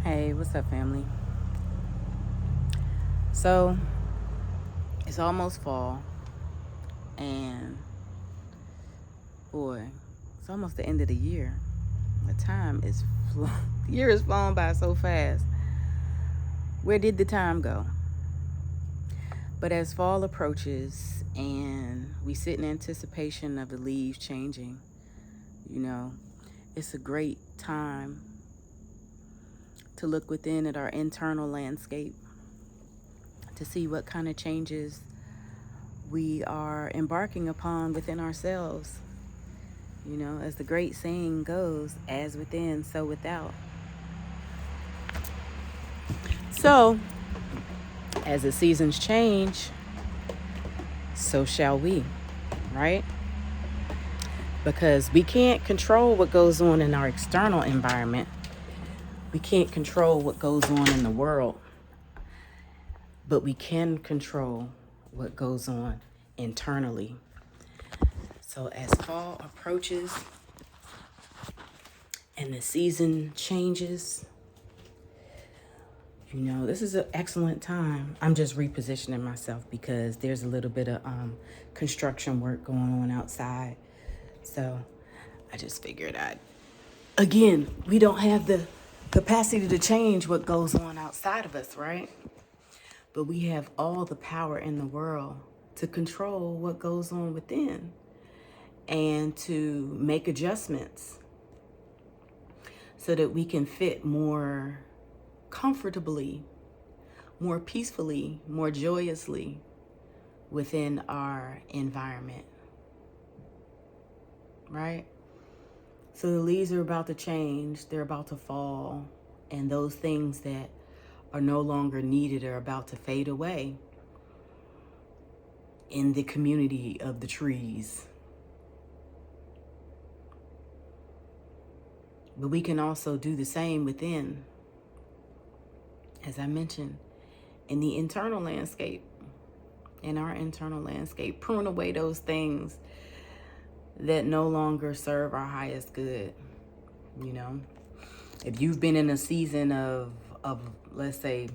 Hey, what's up, family? So, it's almost fall, and boy, it's almost the end of the year. The time is, the year is flown by so fast. Where did the time go? But as fall approaches and we sit in anticipation of the leaves changing, you know, it's a great time to look within at our internal landscape to see what kind of changes we are embarking upon within ourselves. You know, as the great saying goes, as within, so without. So, as the seasons change, so shall we, right? Because we can't control what goes on in our external environment. We can't control what goes on in the world. But we can control what goes on internally. So, as fall approaches and the season changes, you know, this is an excellent time. I'm just repositioning myself because there's a little bit of construction work going on outside. So I just figured again, we don't have the capacity to change what goes on outside of us, right? But we have all the power in the world to control what goes on within and to make adjustments so that we can fit more comfortably, more peacefully, more joyously within our environment, right? So the leaves are about to change, they're about to fall, and those things that are no longer needed are about to fade away in the community of the trees. But we can also do the same within, as I mentioned, in the internal landscape, in our internal landscape, prune away those things that no longer serve our highest good. You know, if you've been in a season of let's say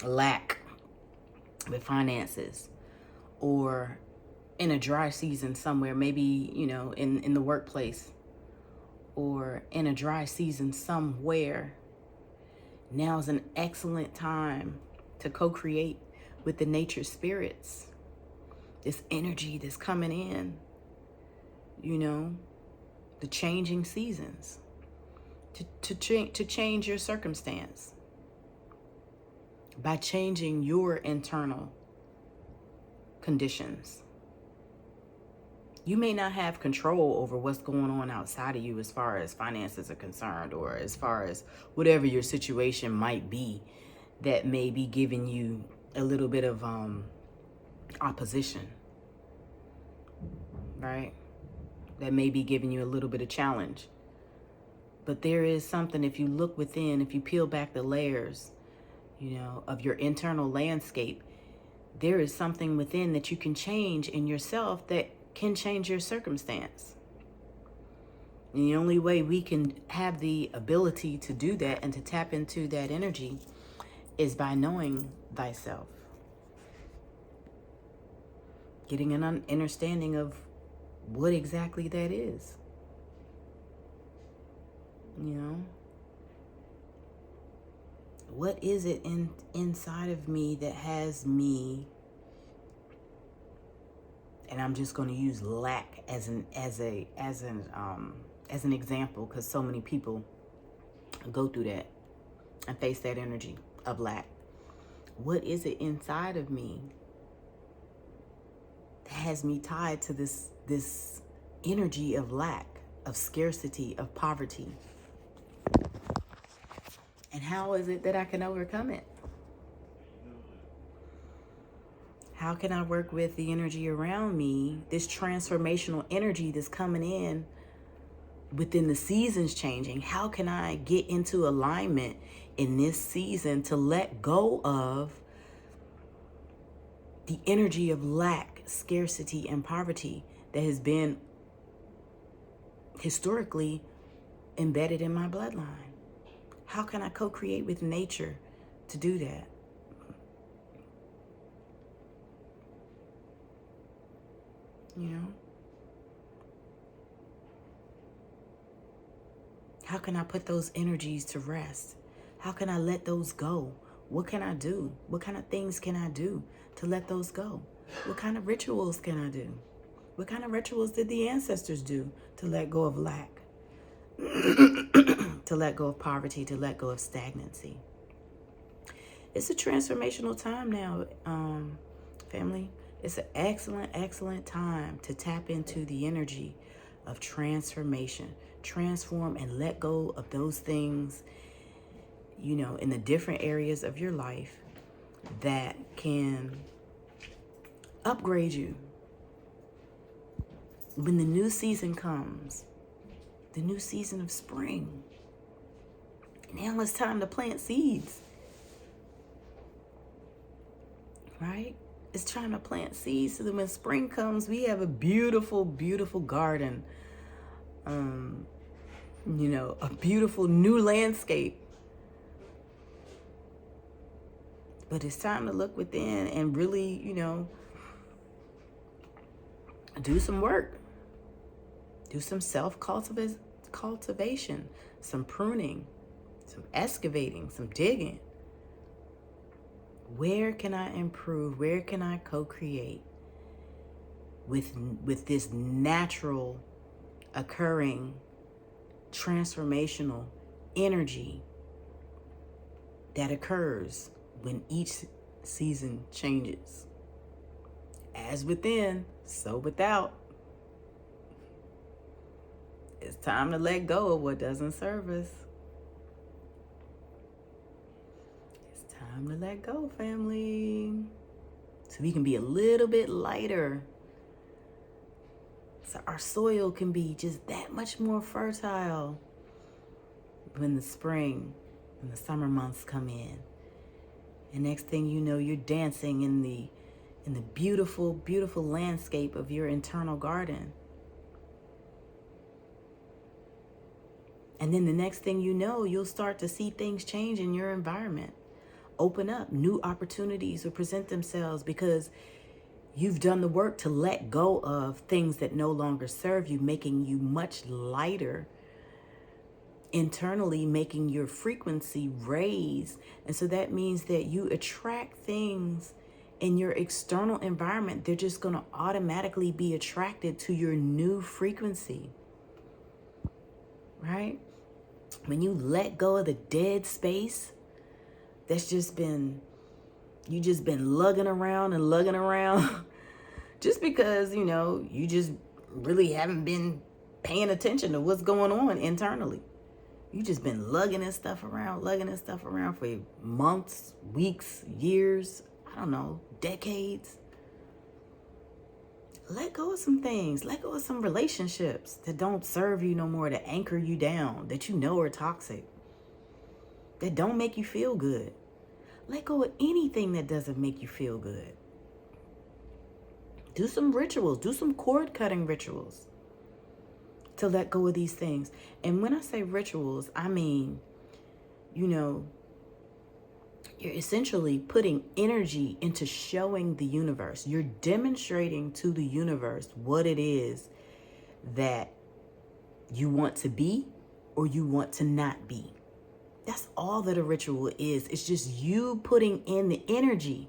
lack with finances, or in a dry season somewhere, maybe, you know, in the workplace, or in a dry season somewhere, now's an excellent time to co-create with the nature spirits, this energy that's coming in, you know, the changing seasons, to change your circumstance by changing your internal conditions. You may not have control over what's going on outside of you as far as finances are concerned, or as far as whatever your situation might be that may be giving you a little bit of opposition, right? That may be giving you a little bit of challenge. But there is something, if you look within, if you peel back the layers, you know, of your internal landscape, there is something within that you can change in yourself that can change your circumstance. And the only way we can have the ability to do that and to tap into that energy is by knowing thyself. Getting an understanding of what exactly that is. You know? What is it inside of me that has me, and I'm just going to use lack as an example, because so many people go through that and face that energy of lack. What is it inside of me that has me tied to this energy of lack, of scarcity, of poverty? And how is it that I can overcome it? How can I work with the energy around me, this transformational energy that's coming in within the seasons changing? How can I get into alignment in this season to let go of the energy of lack, scarcity, and poverty that has been historically embedded in my bloodline? How can I co-create with nature to do that? You know? How can I put those energies to rest? How can I let those go? What can I do? What kind of things can I do to let those go? What kind of rituals can I do? What kind of rituals did the ancestors do to let go of lack? To let go of poverty, to let go of stagnancy. It's a transformational time now, family. It's an excellent, excellent time to tap into the energy of transformation. Transform and let go of those things, you know, in the different areas of your life that can upgrade you. When the new season comes, the new season of spring, now it's time to plant seeds. Right? It's time to plant seeds so that when spring comes, we have a beautiful, beautiful garden. You know, a beautiful new landscape. But it's time to look within and really, you know, do some work. Do some self-cultivation, some pruning, some excavating, some digging. Where can I improve? Where can I co-create with this natural occurring transformational energy that occurs when each season changes? As within, so without. It's time to let go of what doesn't serve us. Time to let go, family. So we can be a little bit lighter. So our soil can be just that much more fertile when the spring and the summer months come in. And next thing you know, you're dancing in the beautiful, beautiful landscape of your internal garden. And then the next thing you know, you'll start to see things change in your environment. Open up, new opportunities will present themselves because you've done the work to let go of things that no longer serve you, making you much lighter internally, making your frequency raise. And so that means that you attract things in your external environment. They're just going to automatically be attracted to your new frequency, right? When you let go of the dead space, that's just been, you just been lugging around just because, you know, you just really haven't been paying attention to what's going on internally. You just been lugging this stuff around for months, weeks, years, I don't know, decades. Let go of some things. Let go of some relationships that don't serve you no more, that anchor you down, that you know are toxic, that don't make you feel good. Let go of anything that doesn't make you feel good. Do some rituals. Do some cord cutting rituals to let go of these things. And when I say rituals, I mean, you know, you're essentially putting energy into showing the universe. You're demonstrating to the universe what it is that you want to be or you want to not be. That's all that a ritual is. It's just you putting in the energy.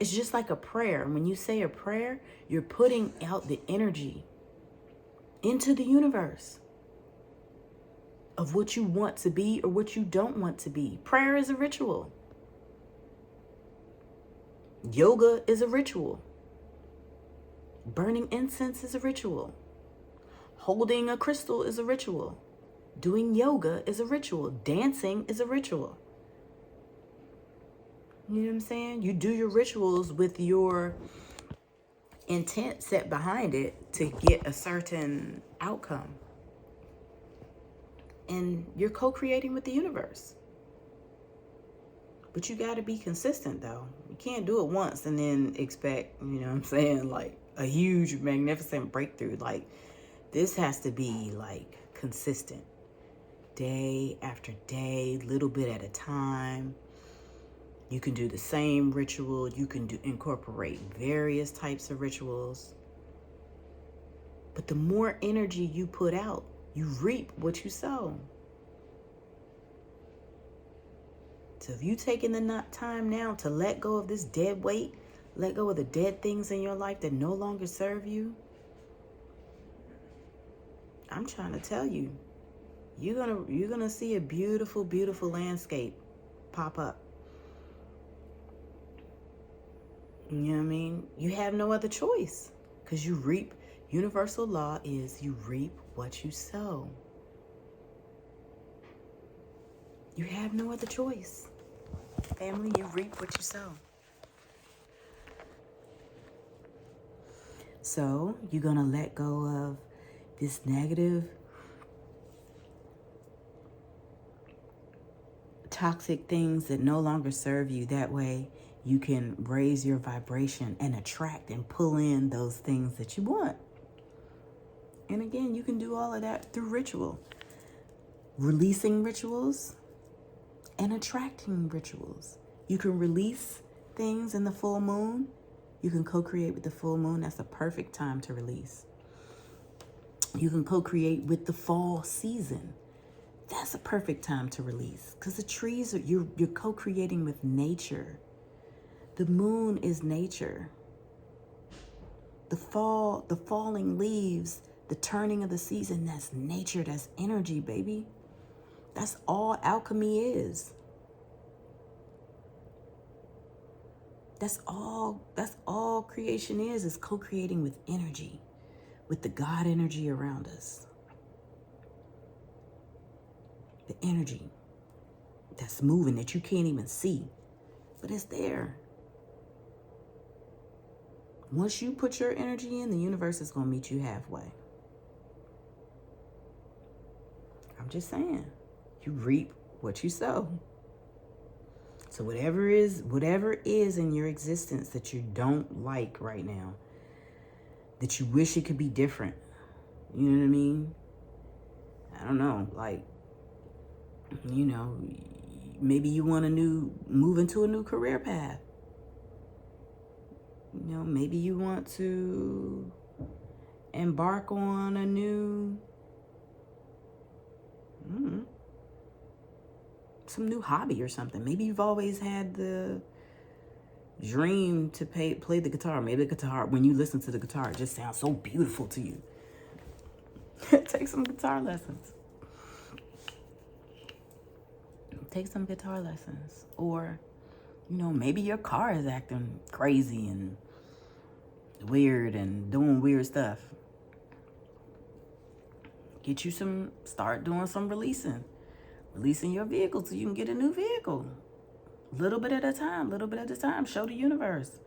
It's just like a prayer. When you say a prayer, you're putting out the energy into the universe of what you want to be or what you don't want to be. Prayer is a ritual. Yoga is a ritual. Burning incense is a ritual. Holding a crystal is a ritual. Doing yoga is a ritual. Dancing is a ritual. You know what I'm saying? You do your rituals with your intent set behind it to get a certain outcome. And you're co-creating with the universe. But you got to be consistent, though. You can't do it once and then expect, you know what I'm saying, like a huge, magnificent breakthrough. Like, this has to be, like, consistent. day after day, little bit at a time. You can do the same ritual. You can incorporate various types of rituals. But the more energy you put out, you reap what you sow. So if you taking the time now to let go of this dead weight, let go of the dead things in your life that no longer serve you, I'm trying to tell you, you're gonna see a beautiful, beautiful landscape pop up. You know what I mean? You have no other choice, because you reap. Universal law is you reap what you sow. You have no other choice. Family, you reap what you sow. So you're gonna let go of this negative, toxic things that no longer serve you. That way you can raise your vibration and attract and pull in those things that you want. And again, you can do all of that through ritual. Releasing rituals and attracting rituals. You can release things in the full moon. You can co-create with the full moon. That's a perfect time to release. You can co-create with the fall season. That's a perfect time to release, because the trees are, you're co-creating with nature. The moon is nature. The falling leaves, the turning of the season, that's nature, that's energy, baby. That's all alchemy is. That's all creation is co-creating with energy, with the God energy around us. The energy that's moving that you can't even see, but it's there. Once you put your energy in, the universe is going to meet you halfway. I'm just saying, you reap what you sow. So whatever is in your existence that you don't like right now, that you wish it could be different, you know what I mean? I don't know, like, you know, maybe you want move into a new career path. You know, maybe you want to embark on a new, some new hobby or something. Maybe you've always had the dream to play the guitar. Maybe the guitar, when you listen to the guitar, it just sounds so beautiful to you. Take some guitar lessons. Take some guitar lessons. Or, you know, maybe your car is acting crazy and weird and doing weird stuff. Start doing some releasing your vehicle so you can get a new vehicle. Little bit at a time. Show the universe,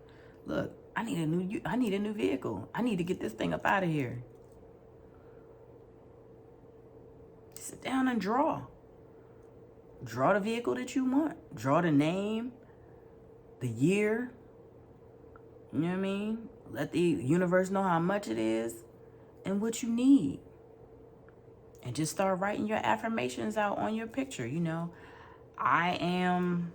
look, I need a new vehicle. I need to get this thing up out of here. Sit down and draw the vehicle that you want. Draw the name, the year. You know what I mean? Let the universe know how much it is and what you need. And just start writing your affirmations out on your picture. You know, I am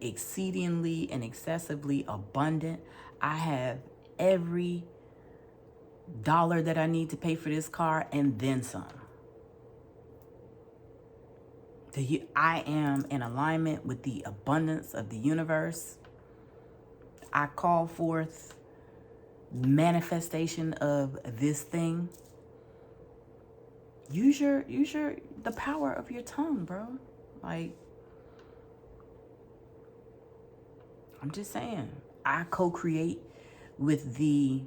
exceedingly and excessively abundant. I have every dollar that I need to pay for this car and then some. I am in alignment with the abundance of the universe. I call forth manifestation of this thing. Use the power of your tongue, bro. Like, I'm just saying, I co-create with the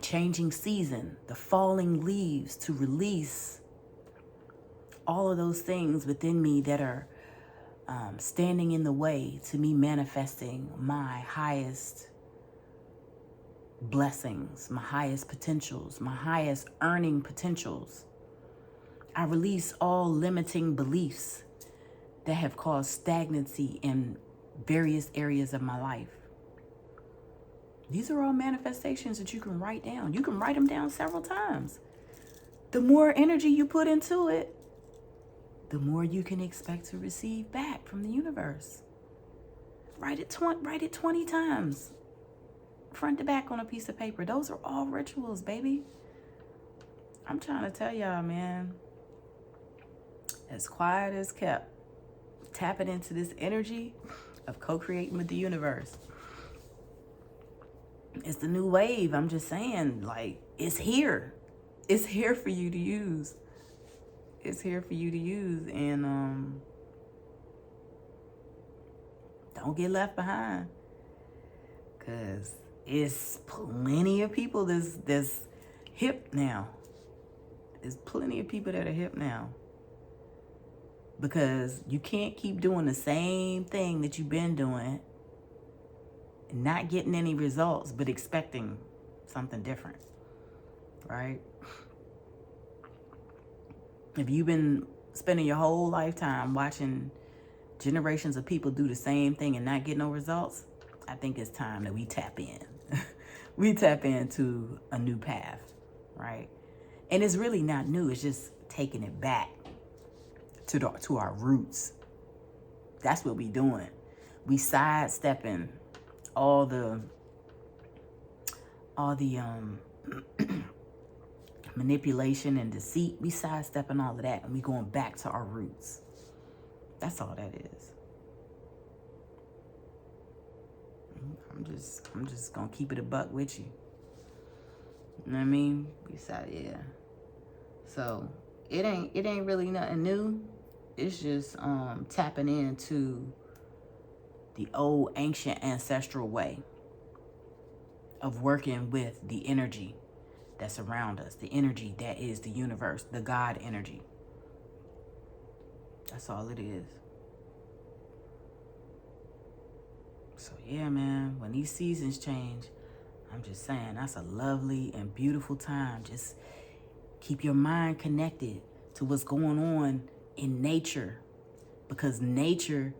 changing season, the falling leaves, to release all of those things within me that are standing in the way to me manifesting my highest blessings, my highest potentials, my highest earning potentials. I release all limiting beliefs that have caused stagnancy in various areas of my life. These are all manifestations that you can write down. You can write them down several times. The more energy you put into it, the more you can expect to receive back from the universe. Write it 20 times, front to back on a piece of paper. Those are all rituals, baby. I'm trying to tell y'all, man, as quiet as kept, tapping into this energy of co-creating with the universe. It's the new wave. I'm just saying, like, it's here. It's here for you to use. It's here for you to use. And don't get left behind. Because it's plenty of people that's hip now. There's plenty of people that are hip now. Because you can't keep doing the same thing that you've been doing, not getting any results, but expecting something different, right? If you've been spending your whole lifetime watching generations of people do the same thing and not get no results, I think it's time that we tap in. We tap into a new path, right? And it's really not new. It's just taking it back to our roots. That's what we doing. We sidestepping all the manipulation and deceit. We sidestepping all of that, and we going back to our roots. That's all that is. I'm just gonna keep it a buck with you. You know what I mean? Yeah. So it ain't really nothing new. It's just tapping into the old ancient ancestral way of working with the energy that's around us, the energy that is the universe, the God energy. That's all it is. So yeah, man, when these seasons change, I'm just saying that's a lovely and beautiful time. Just keep your mind connected to what's going on in nature, because nature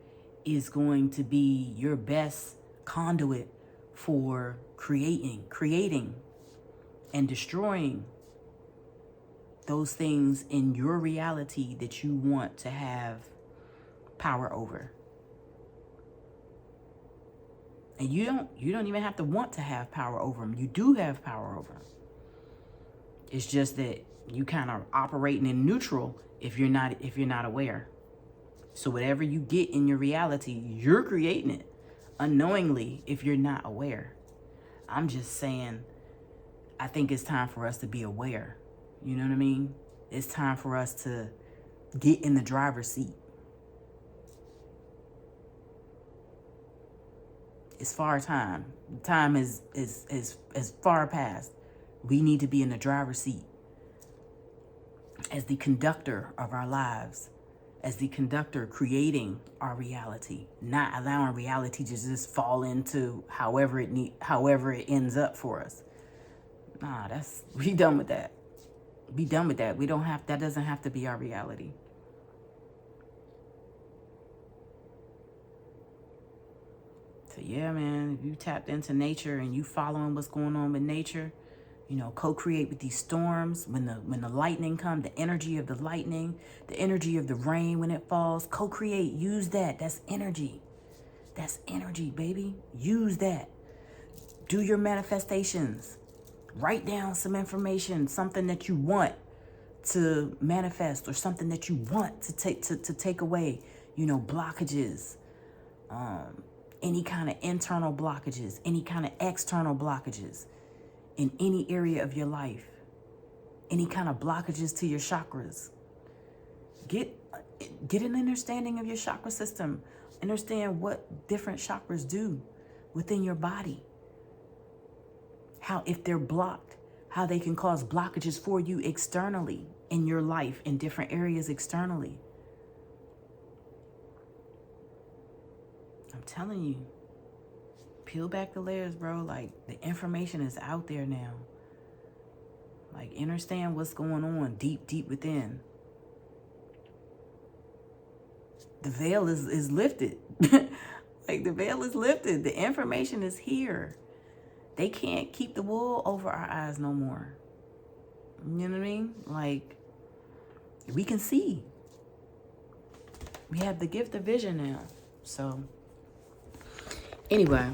is going to be your best conduit for creating and destroying those things in your reality that you want to have power over. And you don't even have to want to have power over them. You do have power over them. It's just that you kind of operating in neutral if you're not aware. So whatever you get in your reality, you're creating it unknowingly if you're not aware. I'm just saying, I think it's time for us to be aware. You know what I mean? It's time for us to get in the driver's seat. It's far time. Time is far past. We need to be in the driver's seat as the conductor of our lives, as the conductor creating our reality, not allowing reality to just fall into however it ends up for us. Nah, we done with that. Be done with that. That doesn't have to be our reality. So yeah, man, if you tapped into nature and you following what's going on with nature, you know, co-create with these storms. When the lightning comes, the energy of the lightning, the energy of the rain when it falls, co-create, use that. That's energy. That's energy, baby. Use that. Do your manifestations. Write down some information, something that you want to manifest or something that you want to take away, you know, blockages, any kind of internal blockages, any kind of external blockages in any area of your life, any kind of blockages to your chakras. Get an understanding of your chakra system. Understand what different chakras do within your body. How, if they're blocked, how they can cause blockages for you externally in your life, in different areas externally. I'm telling you, peel back the layers, bro. Like, the information is out there now. Like, understand what's going on deep within. The veil is lifted. Like, the veil is lifted. The information is here. They can't keep the wool over our eyes no more. You know what I mean? Like, we can see. We have the gift of vision now. So, anyway,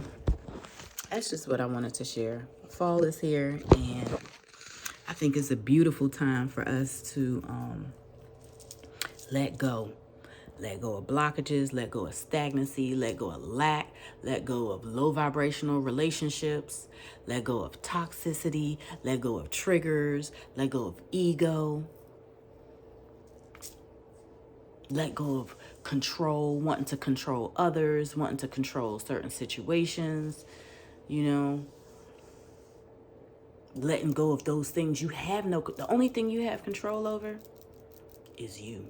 that's just what I wanted to share. Fall is here, and I think it's a beautiful time for us to let go. Let go of blockages, let go of stagnancy, let go of lack, let go of low vibrational relationships, let go of toxicity, let go of triggers, let go of ego, let go of control, wanting to control others, wanting to control certain situations, you know, letting go of those things you have the only thing you have control over is you.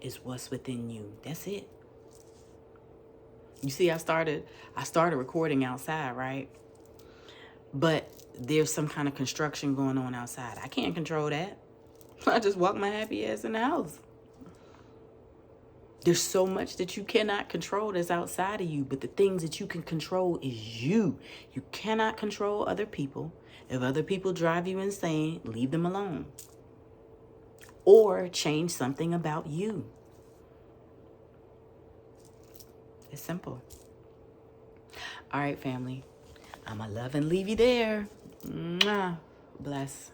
Is what's within you. That's it. You see, I started recording outside, right? But there's some kind of construction going on outside. I can't control that. I just walk my happy ass in the house. There's so much that you cannot control that's outside of you, but the things that you can control is you. You cannot control other people. If other people drive you insane, leave them alone. Or change something about you. It's simple. All right, family. I'ma love and leave you there. Mwah. Bless.